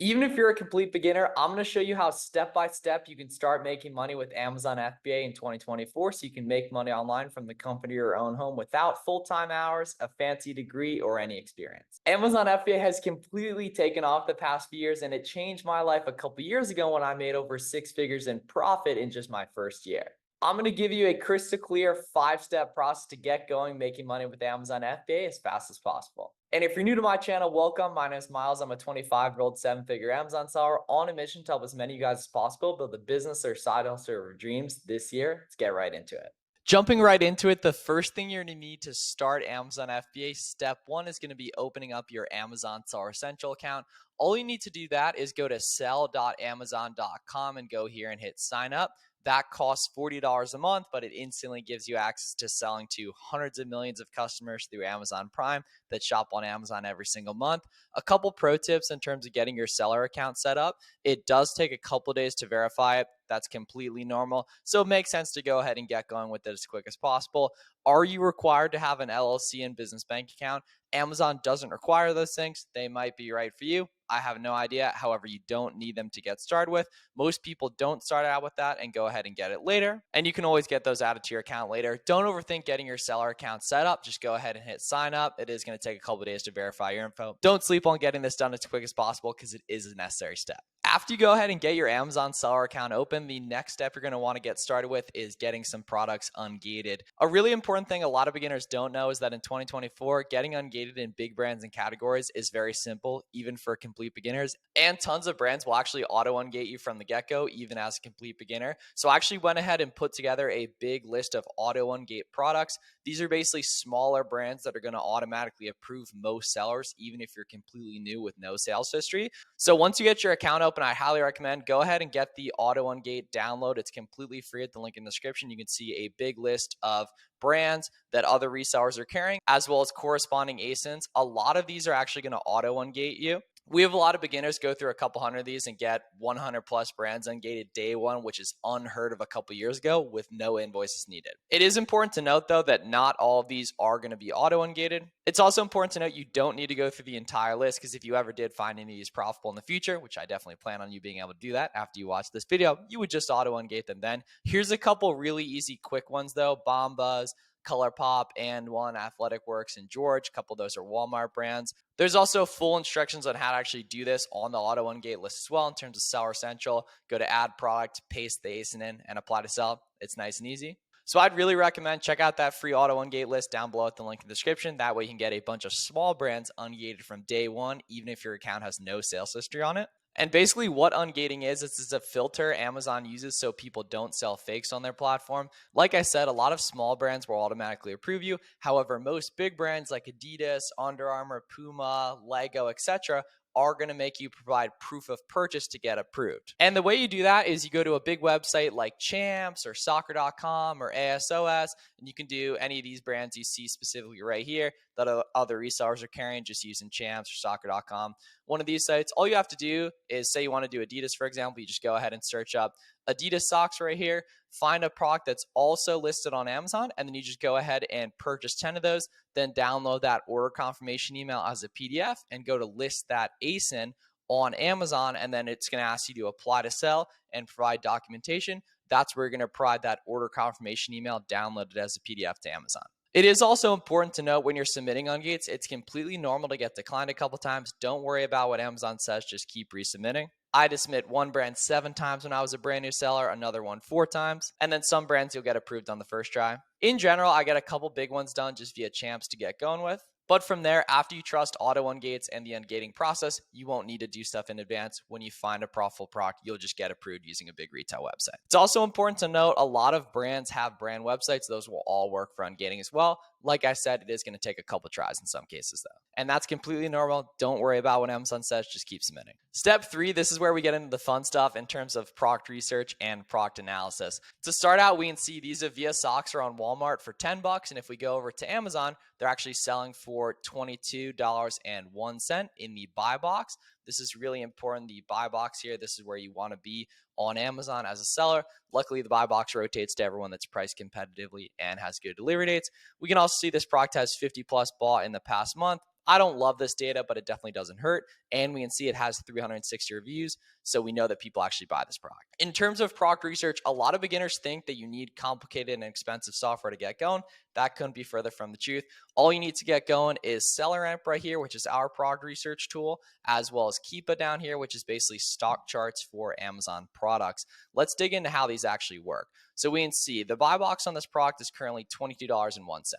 Even if you're a complete beginner, I'm going to show you how step by step you can start making money with Amazon FBA in 2024 so you can make money online from the comfort of your own home without full-time hours, a fancy degree, or any experience. Amazon FBA has completely taken off the past few years, and it changed my life a couple years ago when I made over 6 figures in profit in just my first year. I'm going to give you a crystal clear 5-step process to get going making money with Amazon FBA as fast as possible. And if you're new to my channel, welcome. My name is Miles. I'm a 25-year-old 7-figure Amazon seller on a mission to help as many of you guys as possible build a business or side hustle of your dreams this year. Let's get right into it. Jumping right into it, the first thing you're going to need to start Amazon FBA, step one is going to be opening up your Amazon Seller Central account. All you need to do that is go to sell.amazon.com and go here and hit sign up. That costs $40 a month, but it instantly gives you access to selling to hundreds of millions of customers through Amazon Prime that shop on Amazon every single month. A couple pro tips in terms of getting your seller account set up. It does take a couple days to verify it. That's completely normal. So it makes sense to go ahead and get going with it as quick as possible. Are you required to have an LLC and business bank account? Amazon doesn't require those things. They might be right for you. I have no idea. However, you don't need them to get started with. Most people don't start out with that and go ahead and get it later. And you can always get those added to your account later. Don't overthink getting your seller account set up. Just go ahead and hit sign up. It is going to take a couple days to verify your info. Don't sleep on getting this done as quick as possible because it is a necessary step. After you go ahead and get your Amazon seller account open, the next step you're going to want to get started with is getting some products ungated. A really important thing a lot of beginners don't know is that in 2024, getting ungated in big brands and categories is very simple, even for complete beginners. And tons of brands will actually auto ungate you from the get-go, even as a complete beginner. So I actually went ahead and put together a big list of auto ungate products. These are basically smaller brands that are going to automatically approve most sellers, even if you're completely new with no sales history. So once you get your account open, I highly recommend go ahead and get the auto ungate download. It's completely free at the link in the description. You can see a big list of brands that other resellers are carrying, as well as corresponding ASINs. A lot of these are actually going to auto ungate you. We have a lot of beginners go through a couple hundred of these and get 100 plus brands ungated day one, which is unheard of a couple years ago with no invoices needed. It is important to note, though, that not all of these are going to be auto ungated. It's also important to note you don't need to go through the entire list because if you ever did find any of these profitable in the future, which I definitely plan on you being able to do that after you watch this video, you would just auto ungate them then. Here's a couple really easy, quick ones, though. Bombas, ColourPop, and one Athletic Works and George. A couple of those are Walmart brands. There's also full instructions on how to actually do this on the auto ungate list as well in terms of Seller Central. Go to add product, paste the ASIN in, and apply to sell. It's nice and easy. So I'd really recommend check out that free auto ungate list down below at the link in the description. That way you can get a bunch of small brands ungated from day one, even if your account has no sales history on it. And basically what ungating is, it's a filter Amazon uses so people don't sell fakes on their platform. Like I said, a lot of small brands will automatically approve you. However, most big brands like Adidas, Under Armour, Puma, Lego, etc. are going to make you provide proof of purchase to get approved. And the way you do that is you go to a big website like Champs or soccer.com or ASOS, and you can do any of these brands you see specifically right here that other resellers are carrying just using Champs or soccer.com. One of these sites, all you have to do is say you want to do Adidas, for example, you just go ahead and search up Adidas socks right here, find a product that's also listed on Amazon, and then you just go ahead and purchase 10 of those, then download that order confirmation email as a PDF and go to list that ASIN on Amazon, and then it's going to ask you to apply to sell and provide documentation. That's where you're going to provide that order confirmation email downloaded as a PDF to Amazon. It is also important to note when you're submitting ungates, it's completely normal to get declined a couple times. Don't worry about what Amazon says, just keep resubmitting. I had to submit one brand 7 times when I was a brand new seller, another one 4 times, and then some brands you'll get approved on the first try. In general, I get a couple big ones done just via Champs to get going with. But from there, after you trust auto ungates and the ungating process, you won't need to do stuff in advance. When you find a profitable product, you'll just get approved using a big retail website. It's also important to note a lot of brands have brand websites. Those will all work for ungating as well. Like I said, it is going to take a couple tries in some cases though. And that's completely normal. Don't worry about what Amazon says, just keep submitting. Step 3, this is where we get into the fun stuff in terms of product research and product analysis. To start out, we can see these Avia socks are on Walmart for $10. And if we go over to Amazon, they're actually selling for $22.01 in the buy box. This is really important. The buy box here, this is where you want to be on Amazon as a seller. Luckily, the buy box rotates to everyone that's priced competitively and has good delivery dates. We can also see this product has 50 plus bought in the past month. I don't love this data, but it definitely doesn't hurt. And we can see it has 360 reviews. So we know that people actually buy this product. In terms of product research, a lot of beginners think that you need complicated and expensive software to get going. That couldn't be further from the truth. All you need to get going is SellerAmp right here, which is our product research tool, as well as Keepa down here, which is basically stock charts for Amazon products. Let's dig into how these actually work. So we can see the buy box on this product is currently $22.01.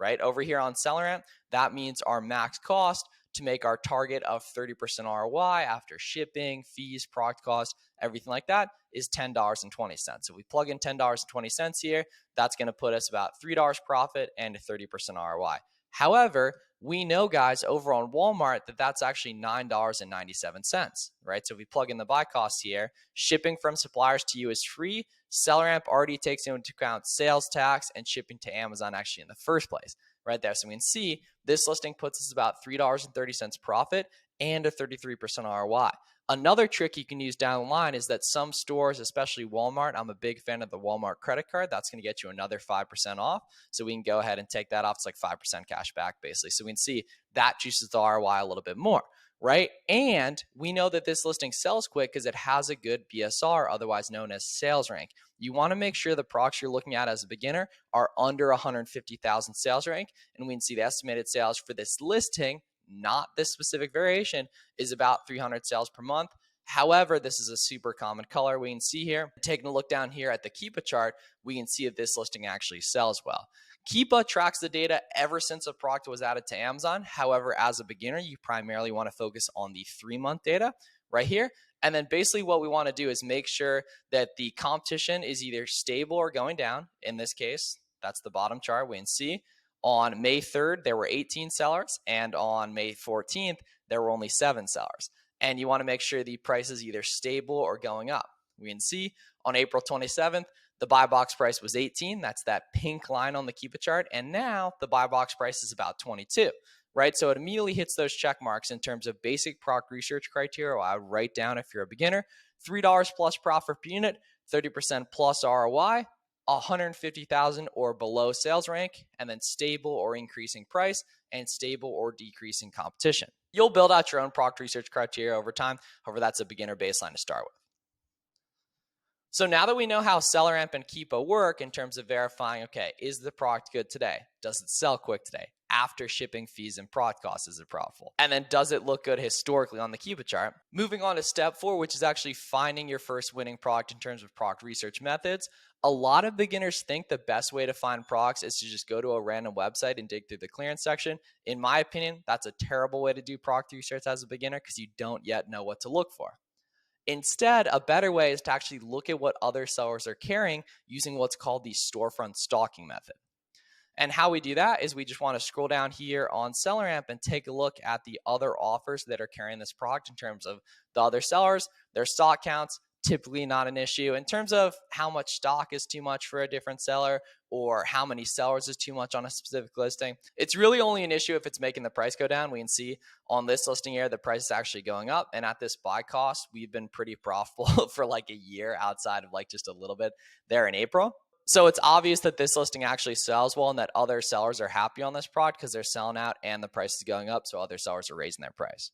Right over here on SellerAmp, that means our max cost to make our target of 30% ROI after shipping, fees, product cost, everything like that is $10.20. So we plug in $10.20 here, that's going to put us about $3 profit and a 30% ROI. However, we know, guys, over on Walmart that that's actually $9.97, right? So if we plug in the buy cost here, shipping from suppliers to you is free. SellerAmp already takes into account sales tax and shipping to Amazon actually in the first place, right there. So we can see this listing puts us about $3.30 profit and a 33% ROI. Another trick you can use down the line is that some stores, especially Walmart, I'm a big fan of the Walmart credit card. That's going to get you another 5% off. So we can go ahead and take that off. It's like 5% cash back, basically. So we can see that juices the ROI a little bit more, right? And we know that this listing sells quick because it has a good BSR, otherwise known as sales rank. You want to make sure the products you're looking at as a beginner are under 150,000 sales rank. And we can see the estimated sales for this listing, not this specific variation, is about 300 sales per month. However, this is a super common color we can see here. Taking a look down here at the Keepa chart, we can see that this listing actually sells well. Keepa tracks the data ever since a product was added to Amazon. However, as a beginner, you primarily want to focus on the 3-month data right here. And then basically what we want to do is make sure that the competition is either stable or going down. In this case, that's the bottom chart we can see. On May 3rd, there were 18 sellers, and on May 14th, there were only 7 sellers. And you want to make sure the price is either stable or going up. We can see on April 27th, the buy box price was 18. That's that pink line on the Keepa chart. And now the buy box price is about 22, right? So it immediately hits those check marks in terms of basic product research criteria. I would write down if you're a beginner, $3 plus profit per unit, 30% plus ROI, 150,000 or below sales rank, and then stable or increasing price and stable or decreasing competition. You'll build out your own product research criteria over time. However, that's a beginner baseline to start with. So now that we know how SellerAmp and Keepa work in terms of verifying, okay, is the product good today? Does it sell quick today? After shipping, fees, and product costs, is it profitable? And then does it look good historically on the Keepa chart? Moving on to step 4, which is actually finding your first winning product in terms of product research methods. A lot of beginners think the best way to find products is to just go to a random website and dig through the clearance section. In my opinion, that's a terrible way to do product research as a beginner because you don't yet know what to look for. Instead, a better way is to actually look at what other sellers are carrying using what's called the Storefront Stalking method. And how we do that is we just want to scroll down here on SellerAmp and take a look at the other offers that are carrying this product in terms of the other sellers, their stock counts, typically not an issue. In terms of how much stock is too much for a different seller or how many sellers is too much on a specific listing, it's really only an issue if it's making the price go down. We can see on this listing here, the price is actually going up. And at this buy cost, we've been pretty profitable for like a year outside of like just a little bit there in April. So it's obvious that this listing actually sells well and that other sellers are happy on this product because they're selling out and the price is going up. So other sellers are raising their price.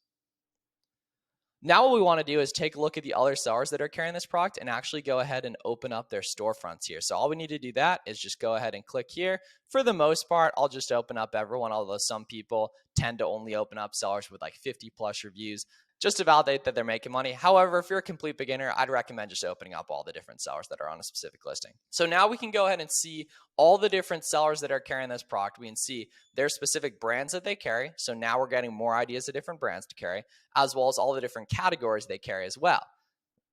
Now what we want to do is take a look at the other sellers that are carrying this product and actually go ahead and open up their storefronts here. So all we need to do that is just go ahead and click here. For the most part, I'll just open up everyone, although some people tend to only open up sellers with like 50 plus reviews just to validate that they're making money. However, if you're a complete beginner, I'd recommend just opening up all the different sellers that are on a specific listing. So now we can go ahead and see all the different sellers that are carrying this product. We can see their specific brands that they carry. So now we're getting more ideas of different brands to carry, as well as all the different categories they carry as well.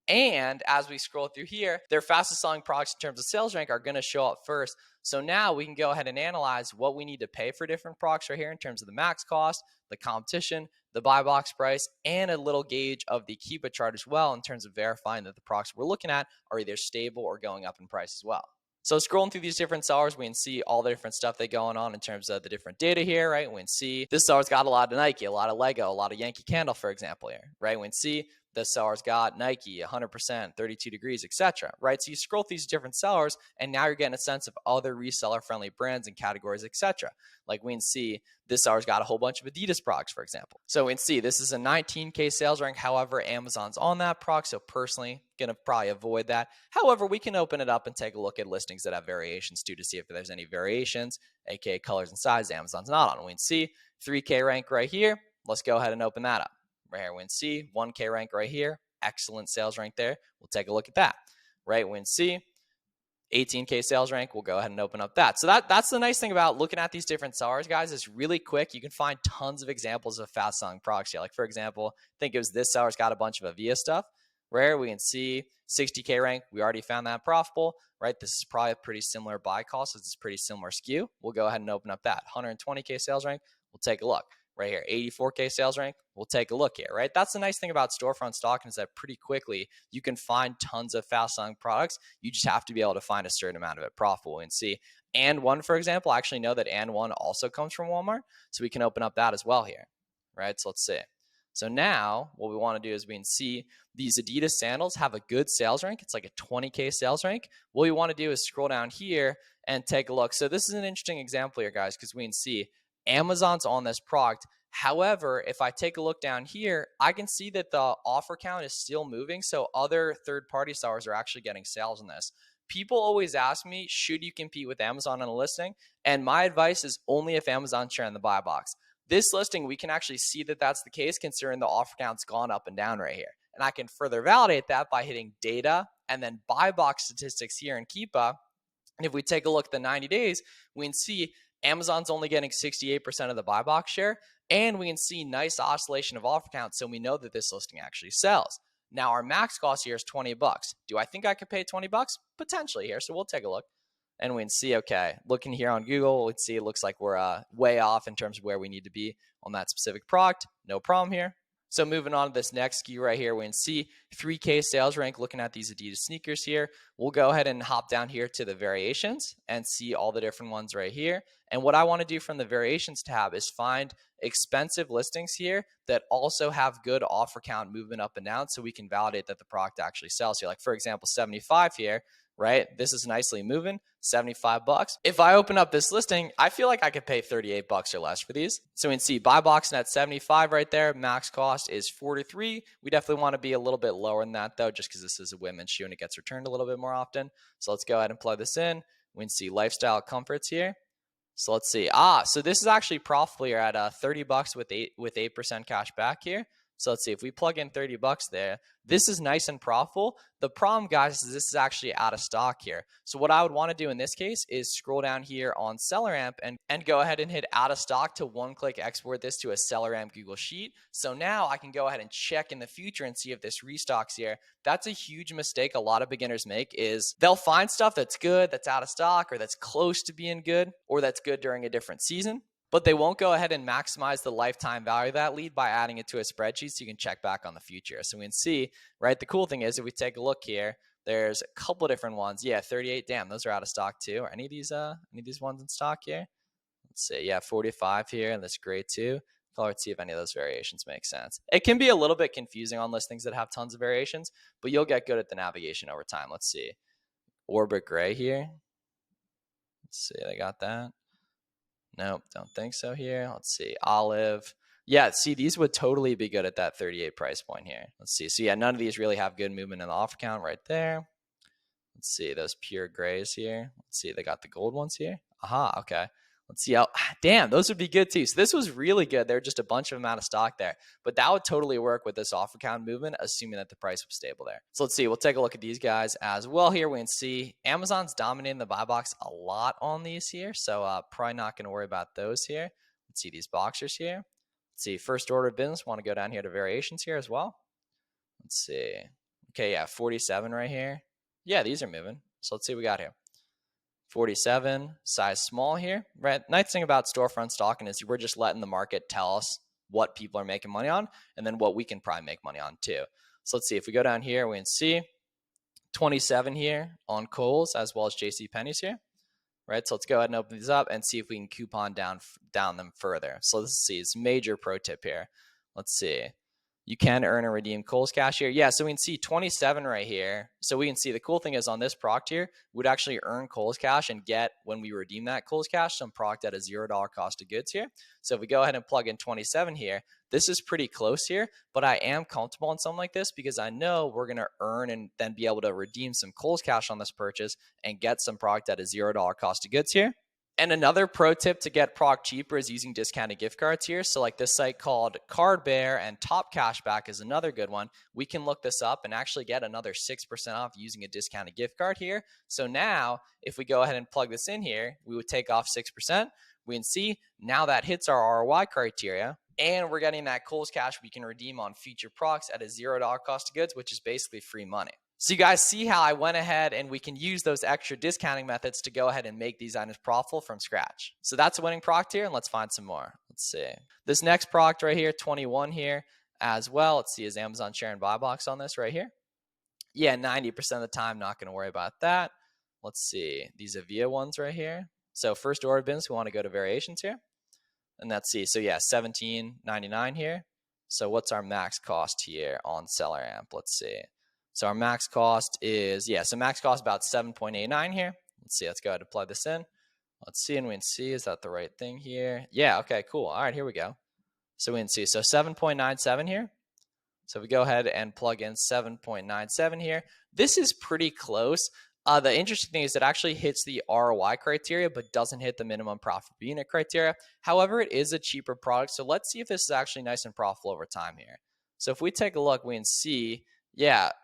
And as we scroll through here, their fastest selling products in terms of sales rank are going to show up first. So now we can go ahead and analyze what we need to pay for different products right here in terms of the max cost, the competition, the buy box price, and a little gauge of the Keepa chart as well in terms of verifying that the products we're looking at are either stable or going up in price as well. So scrolling through these different sellers, we can see all the different stuff that's going on in terms of the different data here, right? We can see this seller's got a lot of Nike, a lot of Lego, a lot of Yankee Candle, for example, here, right? We can see this seller's got Nike 100%, 32 degrees, etc. Right? So you scroll through these different sellers, and now you're getting a sense of other reseller friendly brands and categories, etc. Like we can see this seller's got a whole bunch of Adidas products, for example. So we can see this is a 19K sales rank. However, Amazon's on that product, so personally gonna probably avoid that. However, we can open it up and take a look at listings that have variations too to see if there's any variations, aka colors and size Amazon's not on. We can see 3K rank right here. Let's go ahead and open that up. Right here, we can see 1K rank right here. Excellent sales rank there. We'll take a look at that. Right, we can see 18K sales rank. We'll go ahead and open up that. So that's the nice thing about looking at these different sellers, guys. It's really quick. You can find tons of examples of fast selling products here. Like for example, I think it was this seller's got a bunch of Avia stuff. Right, we can see 60K rank. We already found that profitable. Right, this is probably a pretty similar buy cost. It's a pretty similar skew. We'll go ahead and open up that 120K sales rank. We'll take a look. Right here, 84K sales rank. We'll take a look here, right? That's the nice thing about storefront stalking is that pretty quickly you can find tons of fast selling products. You just have to be able to find a certain amount of it profitable and see. And one, for example, I actually know that and one also comes from Walmart. So we can open up that as well here, right? So let's see. So now what we want to do is we can see these Adidas sandals have a good sales rank. It's like a 20K sales rank. What we want to do is scroll down here and take a look. So this is an interesting example here, guys, because we can see Amazon's on this product. However, if I take a look down here, I can see that the offer count is still moving. So other third-party sellers are actually getting sales on this. People always ask me, should you compete with Amazon on a listing? And my advice is only if Amazon's sharing the buy box. This listing, we can actually see that that's the case considering the offer count's gone up and down right here. And I can further validate that by hitting data and then buy box statistics here in Keepa. And if we take a look at the 90 days, we can see Amazon's only getting 68% of the buy box share, and we can see nice oscillation of offer count, so we know that this listing actually sells. Now, our max cost here is 20 bucks. Do I think I could pay 20 bucks? Potentially here, so we'll take a look. And we can see, okay, looking here on Google, we can see it looks like we're way off in terms of where we need to be on that specific product. No problem here. So moving on to this next SKU right here, we can see 3K sales rank looking at these Adidas sneakers here. We'll go ahead and hop down here to the variations and see all the different ones right here. And what I want to do from the variations tab is find expensive listings here that also have good offer count movement up and down so we can validate that the product actually sells here. Like for example, 75 here, right? This is nicely moving, 75 bucks. If I open up this listing, I feel like I could pay 38 bucks or less for these. So we can see buy box at 75 right there. Max cost is 43. We definitely want to be a little bit lower than that though, just because this is a women's shoe and it gets returned a little bit more often. So let's go ahead and plug this in. We can see lifestyle comforts here. So let's see. So this is actually profitable here at 30 bucks with 8% cash back here. So let's see if we plug in 30 bucks there. This is nice and profitable. The problem, guys, is this is actually out of stock here. So what I would want to do in this case is scroll down here on SellerAmp and go ahead and hit out of stock to one-click export this to a SellerAmp Google Sheet. So now I can go ahead and check in the future and see if this restocks here. That's a huge mistake a lot of beginners make is they'll find stuff that's good, that's out of stock, or that's close to being good, or that's good during a different season. But they won't go ahead and maximize the lifetime value of that lead by adding it to a spreadsheet so you can check back on the future. So we can see, right, the cool thing is if we take a look here, there's a couple different ones. Yeah, 38, damn, those are out of stock too. Are any of these ones in stock here? Let's see, yeah, 45 here, and this gray too. Let's see if any of those variations make sense. It can be a little bit confusing on listings that have tons of variations, but you'll get good at the navigation over time. Let's see, Orbit Gray here. Let's see, they got that. Nope, don't think so here. Let's see, Olive. Yeah, see, these would totally be good at that 38 price point here. Let's see. So yeah, none of these really have good movement in the offer count right there. Let's see, those pure grays here. Let's see, they got the gold ones here. Aha, okay. Let's see how, damn, those would be good too. So this was really good. There were just a bunch of them out of stock there, but that would totally work with this offer count movement, assuming that the price was stable there. So let's see, we'll take a look at these guys as well here. We can see Amazon's dominating the buy box a lot on these here. So probably not going to worry about those here. Let's see these boxers here. Let's see, first order of business. Want to go down here to variations here as well. Let's see. Okay, yeah, 47 right here. Yeah, these are moving. So let's see what we got here. 47, size small here, right? Nice thing about storefront stalking is we're just letting the market tell us what people are making money on and then what we can probably make money on too. So let's see, if we go down here, we can see 27 here on Kohl's as well as JCPenney's here, right? So let's go ahead and open these up and see if we can coupon down them further. So let's see, it's a major pro tip here. Let's see. You can earn and redeem Kohl's Cash here. Yeah, so we can see 27 right here. So we can see the cool thing is on this product here, we'd actually earn Kohl's Cash and get, when we redeem that Kohl's Cash, some product at a $0 cost of goods here. So if we go ahead and plug in 27 here, this is pretty close here, but I am comfortable on something like this because I know we're going to earn and then be able to redeem some Kohl's Cash on this purchase and get some product at a $0 cost of goods here. And another pro tip to get product cheaper is using discounted gift cards here. So like this site called Card Bear and Top Cashback is another good one. We can look this up and actually get another 6% off using a discounted gift card here. So now if we go ahead and plug this in here, we would take off 6%. We can see now that hits our ROI criteria. And we're getting that Kohl's Cash we can redeem on future products at a $0 cost of goods, which is basically free money. So you guys see how I went ahead and we can use those extra discounting methods to go ahead and make these items profitable from scratch. So that's a winning product here, and let's find some more. Let's see. This next product right here, 21 here as well. Let's see, is Amazon share and buy box on this right here? Yeah, 90% of the time, not going to worry about that. Let's see. These Avia ones right here. So first order bins, we want to go to variations here. And let's see. So yeah, $17.99 here. So what's our max cost here on SellerAmp? Let's see. So our max cost is, so max cost about 7.89 here. Let's see, let's go ahead and plug this in. Let's see, and we can see, is that the right thing here? Yeah, okay, cool. All right, here we go. So we can see, so 7.97 here. So we go ahead and plug in 7.97 here. This is pretty close. The interesting thing is it actually hits the ROI criteria, but doesn't hit the minimum profit per unit criteria. However, it is a cheaper product. So let's see if this is actually nice and profitable over time here. So if we take a look, we can see,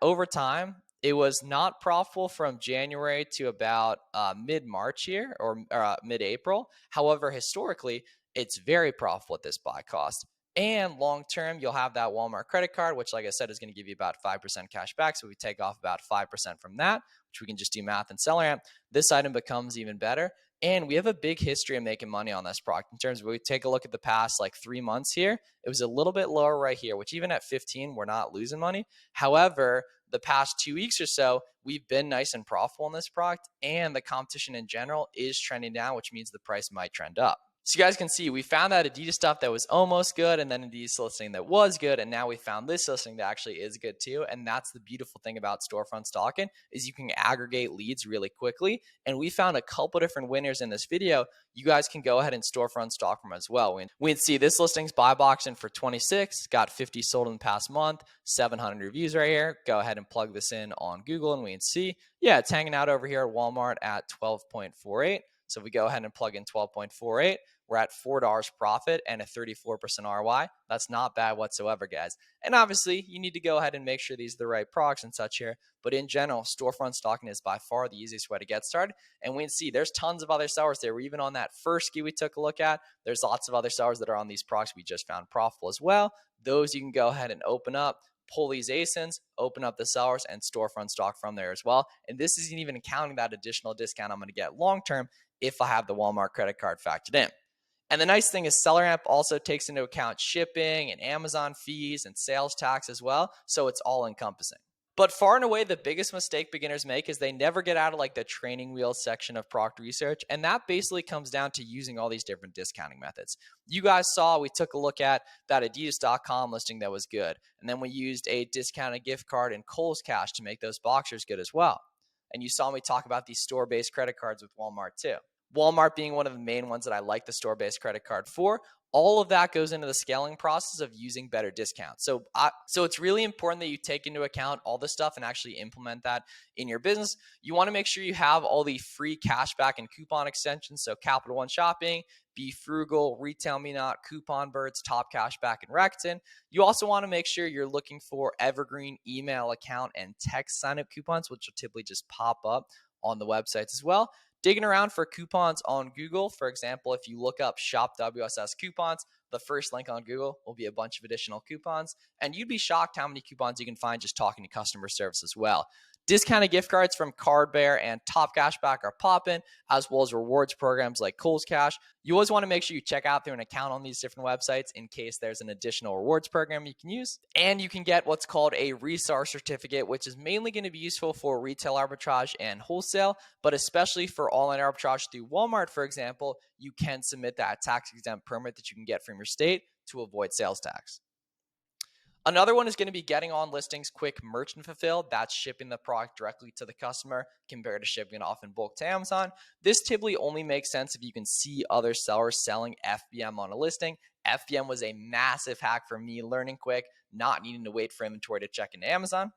over time, it was not profitable from January to about mid-March here or mid-April. However, historically, it's very profitable at this buy cost. And long-term, you'll have that Walmart credit card, which, like I said, is going to give you about 5% cash back. So we take off about 5% from that, which we can just do math and SellerAmp. This item becomes even better. And we have a big history of making money on this product. In terms of, we take a look at the past 3 months here, it was a little bit lower right here, which even at 15, we're not losing money. However, the past 2 weeks or so, we've been nice and profitable on this product, and the competition in general is trending down, which means the price might trend up. So you guys can see we found that Adidas stuff that was almost good, and then Adidas listing that was good, and now we found this listing that actually is good too. And that's the beautiful thing about Storefront Stalking is you can aggregate leads really quickly. And we found a couple different winners in this video. You guys can go ahead and Storefront Stalk them as well. We can see this listing's buy boxing for 26, got 50 sold in the past month, 700 reviews right here. Go ahead and plug this in on Google, and we can see, it's hanging out over here at Walmart at 12.48. So if we go ahead and plug in 12.48, we're at $4 profit and a 34% ROI. That's not bad whatsoever, guys. And obviously, you need to go ahead and make sure these are the right products and such here. But in general, Storefront Stalking is by far the easiest way to get started. And we can see there's tons of other sellers there. Even on that first ski we took a look at, there's lots of other sellers that are on these products we just found profitable as well. Those you can go ahead and open up, pull these ASINs, open up the sellers, and Storefront Stock from there as well. And this isn't even counting that additional discount I'm going to get long-term if I have the Walmart credit card factored in. And the nice thing is SellerAmp also takes into account shipping and Amazon fees and sales tax as well. So it's all encompassing. But far and away, the biggest mistake beginners make is they never get out of the training wheels section of product research. And that basically comes down to using all these different discounting methods. You guys saw, we took a look at that Adidas.com listing that was good. And then we used a discounted gift card and Kohl's Cash to make those boxers good as well. And you saw me talk about these store-based credit cards with Walmart too. Walmart being one of the main ones that I like the store-based credit card for. All of that goes into the scaling process of using better discounts. So it's really important that you take into account all this stuff and actually implement that in your business. You want to make sure you have all the free cashback and coupon extensions. So Capital One Shopping, Be Frugal, Retail Me Not, Coupon Birds, Top Cashback, and Rakuten. You also want to make sure you're looking for evergreen email account and text sign-up coupons, which will typically just pop up on the websites as well. Digging around for coupons on Google. For example, if you look up Shop WSS coupons, the first link on Google will be a bunch of additional coupons. And you'd be shocked how many coupons you can find just talking to customer service as well. Discounted gift cards from Card Bear and Top Cashback are popping, as well as rewards programs like Kohl's Cash. You always want to make sure you check out through an account on these different websites in case there's an additional rewards program you can use. And you can get what's called a reseller certificate, which is mainly going to be useful for retail arbitrage and wholesale, but especially for online arbitrage through Walmart, for example, you can submit that tax-exempt permit that you can get from your state to avoid sales tax. Another one is going to be getting on listings quick merchant fulfilled. That's shipping the product directly to the customer compared to shipping it off in bulk to Amazon. This typically only makes sense if you can see other sellers selling FBM on a listing. FBM was a massive hack for me learning quick, not needing to wait for inventory to check into Amazon.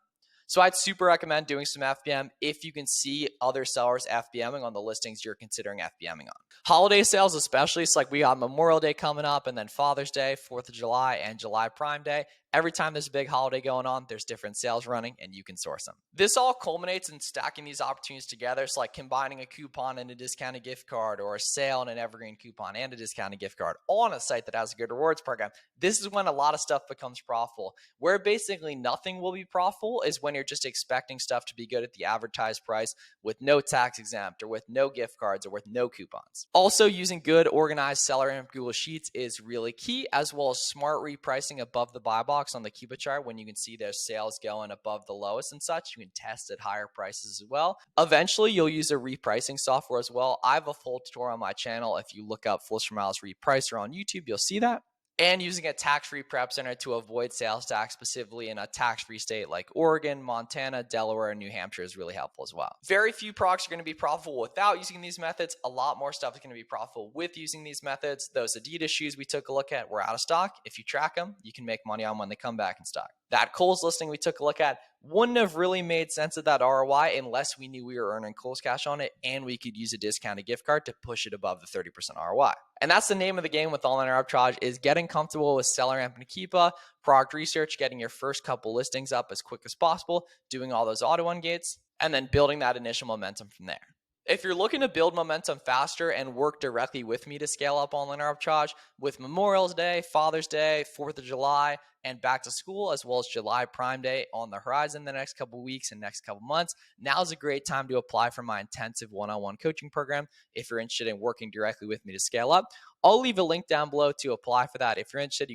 So I'd super recommend doing some FBM if you can see other sellers FBMing on the listings you're considering FBMing on. Holiday sales especially, so like we got Memorial Day coming up and then Father's Day, 4th of July, and July Prime Day. Every time there's a big holiday going on, there's different sales running and you can source them. This all culminates in stacking these opportunities together. So like combining a coupon and a discounted gift card, or a sale and an evergreen coupon and a discounted gift card on a site that has a good rewards program. This is when a lot of stuff becomes profitable. Where basically nothing will be profitable is when you're just expecting stuff to be good at the advertised price with no tax exempt or with no gift cards or with no coupons. Also, using good organized SellerAmp Google Sheets is really key, as well as smart repricing above the buy box on the Keepa chart. When you can see their sales going above the lowest and such, you can test at higher prices as well. Eventually, you'll use a repricing software as well. I have a full tutorial on my channel. If you look up Flips for Miles Repricer on YouTube, you'll see that. And using a tax-free prep center to avoid sales tax, specifically in a tax-free state like Oregon, Montana, Delaware, and New Hampshire is really helpful as well. Very few products are going to be profitable without using these methods. A lot more stuff is going to be profitable with using these methods. Those Adidas shoes we took a look at were out of stock. If you track them, you can make money on when they come back in stock. That Kohl's listing we took a look at wouldn't have really made sense at that ROI unless we knew we were earning Kohl's cash on it and we could use a discounted gift card to push it above the 30% ROI. And that's the name of the game with online arbitrage, is getting comfortable with SellerAmp and Keepa, product research, getting your first couple listings up as quick as possible, doing all those auto ungates, and then building that initial momentum from there. If you're looking to build momentum faster and work directly with me to scale up online arbitrage with Memorial Day, Father's Day, 4th of July, and back to school, as well as July Prime Day on the horizon the next couple weeks and next couple months, now's a great time to apply for my intensive one-on-one coaching program if you're interested in working directly with me to scale up. I'll leave a link down below to apply for that. If you're interested,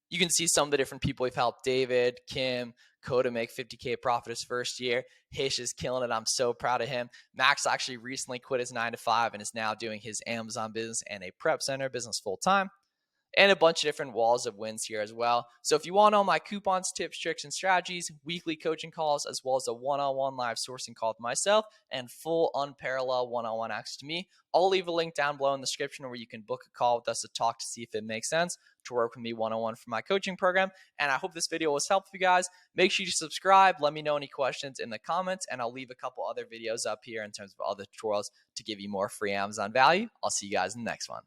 you can see some of the different people we've helped: David, Kim, Coda make 50K profit his first year. Hish is killing it. I'm so proud of him. Max actually recently quit his 9-to-5 and is now doing his Amazon business and a prep center business full time. And a bunch of different walls of wins here as well. So if you want all my coupons, tips, tricks, and strategies, weekly coaching calls, as well as a one-on-one live sourcing call with myself, and full unparalleled one-on-one access to me, I'll leave a link down below in the description where you can book a call with us to talk to see if it makes sense to work with me one-on-one for my coaching program. And I hope this video was helpful for you guys. Make sure you subscribe. Let me know any questions in the comments, and I'll leave a couple other videos up here in terms of other tutorials to give you more free Amazon value. I'll see you guys in the next one.